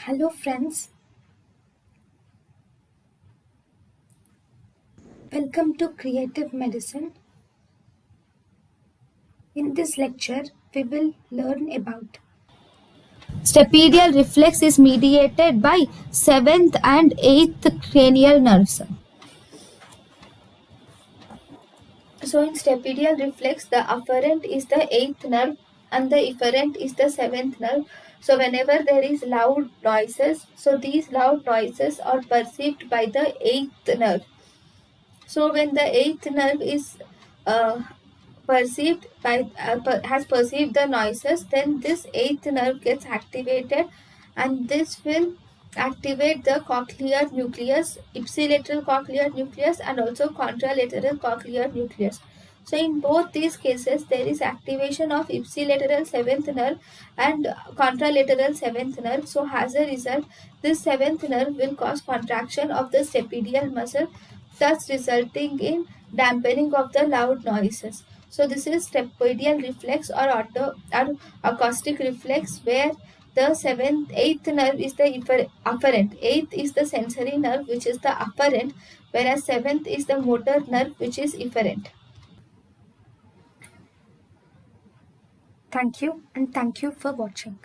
Hello friends, welcome to Creative Medicine. In this lecture, we will learn about stapedial reflex is mediated by 7th and 8th cranial nerves. So in stapedial reflex, the afferent is the 8th nerve and the efferent is the 7th nerve. So whenever there is loud noises, so these loud noises are perceived by the 8th nerve. So when the 8th nerve is has perceived the noises, then this 8th nerve gets activated, and this will activate the cochlear nucleus, ipsilateral cochlear nucleus, and also contralateral cochlear nucleus. So in both these cases, there is activation of ipsilateral 7th nerve and contralateral 7th nerve. So as a result, this 7th nerve will cause contraction of the stapedial muscle, thus resulting in dampening of the loud noises. So this is stapedial reflex or acoustic reflex, where the 8th nerve is the afferent. 8th is the sensory nerve, which is the afferent, whereas 7th is the motor nerve, which is efferent. Thank you, and thank you for watching.